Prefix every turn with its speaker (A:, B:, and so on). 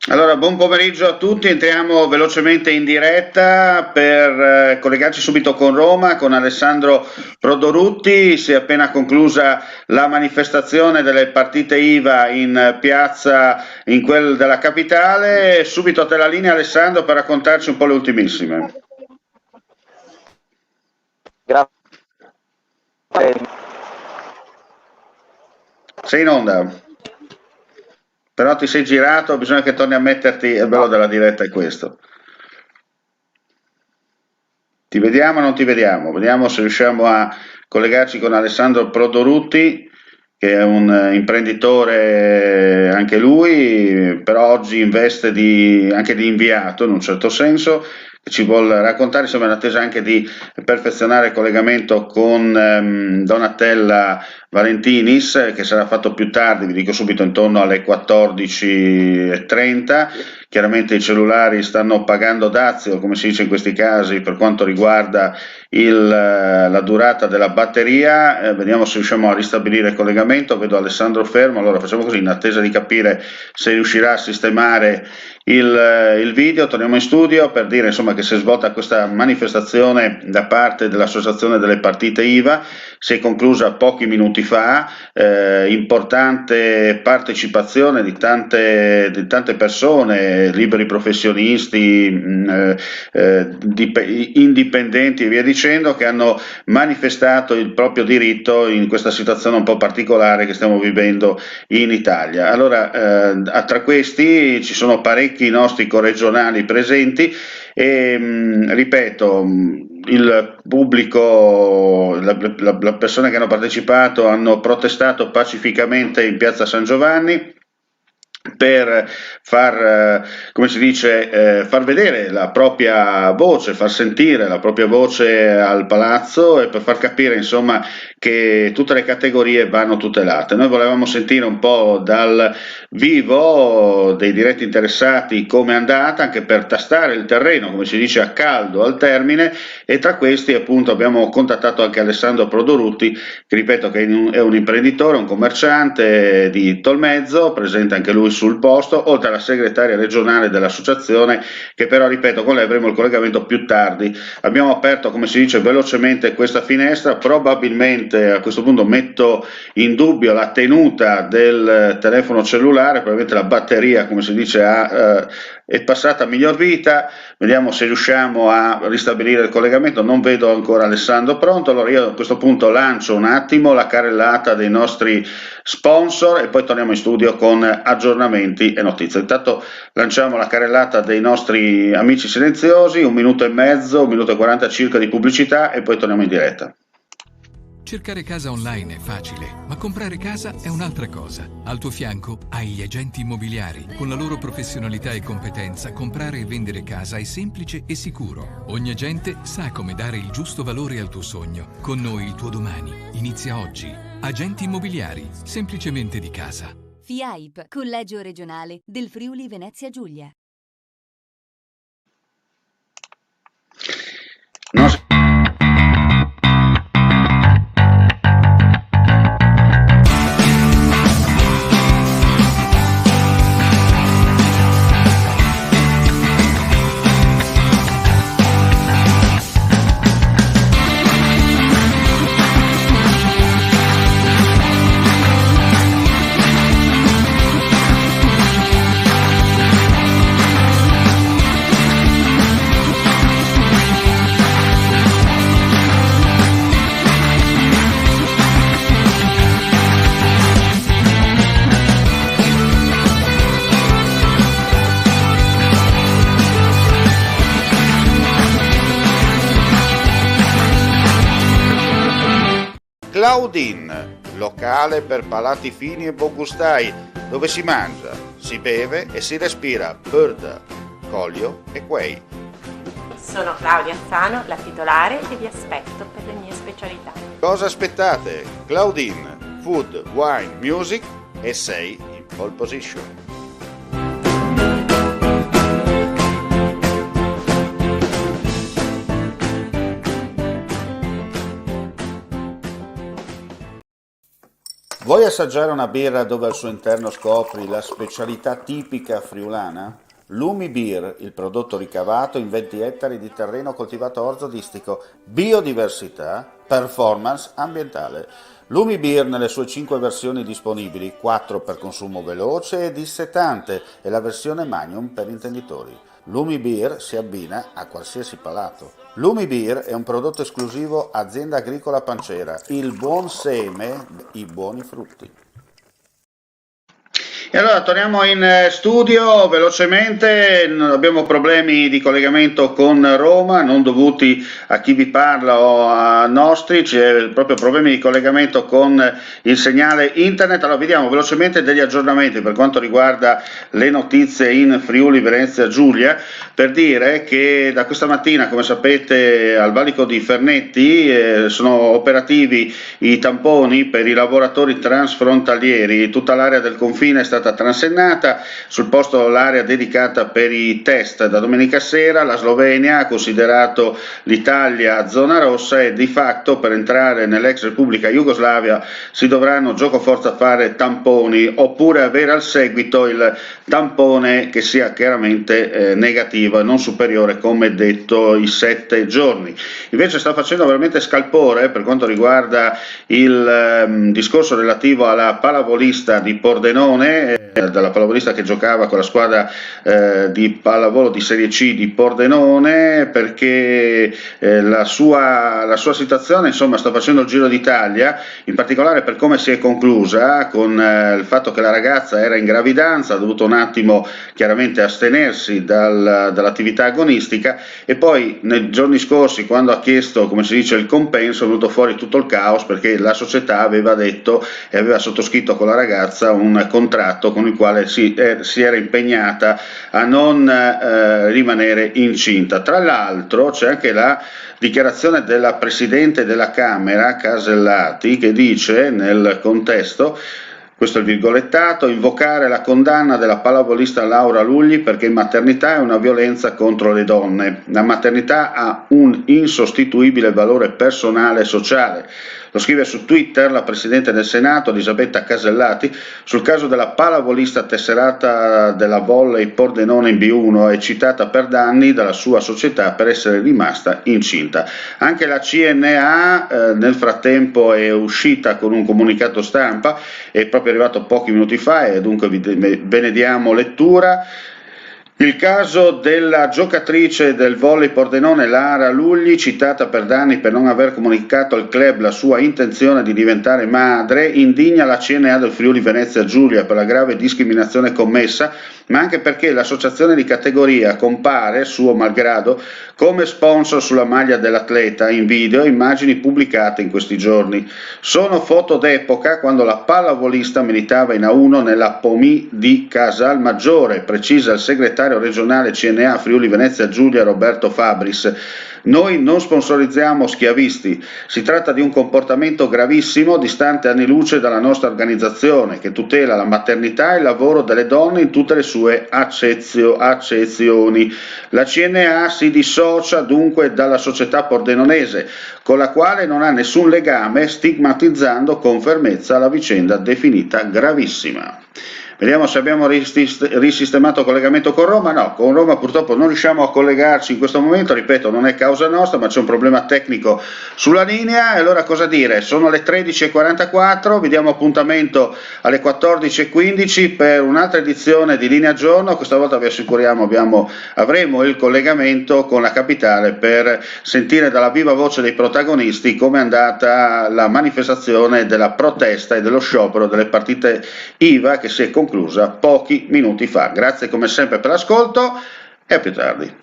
A: Allora, buon pomeriggio a tutti, entriamo velocemente in diretta per collegarci subito con Roma, con Alessandro Prodorutti. Si è appena conclusa la manifestazione delle partite IVA in piazza, in quel della capitale. Subito a te la linea, Alessandro, per raccontarci un po' le ultimissime.
B: Grazie.
A: Sei in onda, però ti sei girato, bisogna che torni a metterti, il bello
B: No,
A: della diretta è questo. Ti vediamo o non ti vediamo? Vediamo se riusciamo a collegarci con Alessandro Prodorutti, che è un imprenditore anche lui, però oggi in veste anche di inviato in un certo senso, che ci vuol raccontare, siamo in attesa anche di perfezionare il collegamento con Donatella Valentinis, che sarà fatto più tardi, vi dico subito intorno alle 14:30. Chiaramente i cellulari stanno pagando dazio, come si dice in questi casi, per quanto riguarda la durata della batteria. Vediamo se riusciamo a ristabilire il collegamento. Vedo Alessandro fermo, allora facciamo così, in attesa di capire se riuscirà a sistemare il video. Torniamo in studio per dire insomma, che si è svolta questa manifestazione da parte dell'Associazione delle Partite IVA, si è conclusa pochi minuti fa, importante partecipazione di tante persone, liberi professionisti, indipendenti e via dicendo, che hanno manifestato il proprio diritto in questa situazione un po' particolare che stiamo vivendo in Italia. Allora, tra questi ci sono parecchi nostri corregionali presenti e ripeto, il pubblico, le persone che hanno partecipato hanno protestato pacificamente in piazza San Giovanni per come si dice, far vedere la propria voce, far sentire la propria voce al palazzo e per far capire insomma che tutte le categorie vanno tutelate. Noi volevamo sentire un po' dal vivo dei diretti interessati come è andata, anche per tastare il terreno, come si dice, a caldo al termine, e tra questi appunto abbiamo contattato anche Alessandro Prodorutti, che ripeto che è un imprenditore, un commerciante di Tolmezzo, presente anche lui sul posto, oltre alla segretaria regionale dell'associazione, che però ripeto con lei avremo il collegamento più tardi. Abbiamo aperto, come si dice, velocemente questa finestra, probabilmente a questo punto metto in dubbio la tenuta del telefono cellulare, probabilmente la batteria, come si dice, è passata a miglior vita. Vediamo se riusciamo a ristabilire il collegamento. Non vedo ancora Alessandro pronto, allora io a questo punto lancio un attimo la carrellata dei nostri sponsor e poi torniamo in studio con aggiornamenti e notizie. Intanto lanciamo la carrellata dei nostri amici silenziosi, 1 minuto e mezzo, 1 minuto e 40 circa di pubblicità e poi torniamo in diretta.
C: Cercare casa online è facile, ma comprare casa è un'altra cosa. Al tuo fianco hai gli agenti immobiliari. Con la loro professionalità e competenza, comprare e vendere casa è semplice e sicuro. Ogni agente sa come dare il giusto valore al tuo sogno. Con noi il tuo domani inizia oggi. Agenti immobiliari, semplicemente di casa.
D: FIAIP, Collegio Regionale del Friuli Venezia Giulia.
A: Non si- Claudin, locale per palati fini e buongustai, dove si mangia, si beve e si respira Bird, Collio e Quay.
E: Sono Claudia Azzano, la titolare, e vi aspetto per le mie specialità.
A: Cosa aspettate? Claudin, food, wine, music e sei in pole position. Vuoi assaggiare una birra dove al suo interno scopri la specialità tipica friulana? Lumi Beer, il prodotto ricavato in 20 ettari di terreno coltivato orzodistico, biodiversità, performance ambientale. Lumi Beer nelle sue 5 versioni disponibili, 4 per consumo veloce e dissetante e la versione Magnum per intenditori. Lumi Beer si abbina a qualsiasi palato. Lumi Beer è un prodotto esclusivo Azienda Agricola Pancera, il buon seme, i buoni frutti. E allora torniamo in studio velocemente, abbiamo problemi di collegamento con Roma, non dovuti a chi vi parla o a nostri, c'è proprio problemi di collegamento con il segnale internet. Allora vediamo velocemente degli aggiornamenti per quanto riguarda le notizie in Friuli Venezia Giulia, per dire che da questa mattina, come sapete, al valico di Fernetti sono operativi i tamponi per i lavoratori transfrontalieri, tutta l'area del confine è stata transennata, sul posto l'area dedicata per i test da domenica sera. La Slovenia ha considerato l'Italia zona rossa e di fatto per entrare nell'ex Repubblica Jugoslavia si dovranno giocoforza fare tamponi oppure avere al seguito il tampone che sia chiaramente negativo e non superiore, come detto, i 7 giorni. Invece sta facendo veramente scalpore per quanto riguarda il discorso relativo alla pallavolista di Pordenone, dalla pallavolista che giocava con la squadra di pallavolo di Serie C di Pordenone, perché la sua situazione insomma sta facendo il giro d'Italia, in particolare per come si è conclusa, con il fatto che la ragazza era in gravidanza, ha dovuto un attimo chiaramente astenersi dall'attività agonistica e poi nei giorni scorsi, quando ha chiesto, come si dice, il compenso, è venuto fuori tutto il caos perché la società aveva detto e aveva sottoscritto con la ragazza un contratto con il quale si era impegnata a non rimanere incinta. Tra l'altro c'è anche la dichiarazione della Presidente della Camera, Casellati, che dice nel contesto, questo è il virgolettato: invocare la condanna della pallavolista Laura Lugli perché in maternità è una violenza contro le donne. La maternità ha un insostituibile valore personale e sociale. Lo scrive su Twitter la Presidente del Senato, Elisabetta Casellati, sul caso della pallavolista tesserata della Volley Pordenone in B1 e citata per danni dalla sua società per essere rimasta incinta. Anche la CNA nel frattempo è uscita con un comunicato stampa, è proprio arrivato pochi minuti fa e dunque ve ne diamo lettura. Il caso della giocatrice del volley Pordenone Lara Lugli, citata per danni per non aver comunicato al club la sua intenzione di diventare madre, indigna la CNA del Friuli Venezia Giulia per la grave discriminazione commessa, ma anche perché l'associazione di categoria compare, suo malgrado, come sponsor sulla maglia dell'atleta in video e immagini pubblicate in questi giorni. Sono foto d'epoca quando la pallavolista militava in A1 nella POMI di Casalmaggiore, precisa il segretario regionale CNA Friuli Venezia Giulia Roberto Fabris. Noi non sponsorizziamo schiavisti, si tratta di un comportamento gravissimo, distante anni luce dalla nostra organizzazione, che tutela la maternità e il lavoro delle donne in tutte le sue accezioni. La CNA si dissocia dunque dalla società pordenonese, con la quale non ha nessun legame, stigmatizzando con fermezza la vicenda definita gravissima. Vediamo se abbiamo risistemato il collegamento con Roma. No, con Roma purtroppo non riusciamo a collegarci in questo momento, ripeto, non è causa nostra, ma c'è un problema tecnico sulla linea. E allora cosa dire? Sono le 13:44, vi diamo appuntamento alle 14:15 per un'altra edizione di Linea Giorno. Questa volta vi assicuriamo avremo il collegamento con la capitale per sentire dalla viva voce dei protagonisti come è andata la manifestazione della protesta e dello sciopero delle partite IVA che si è conclusa pochi minuti fa. Grazie come sempre per l'ascolto e a più tardi.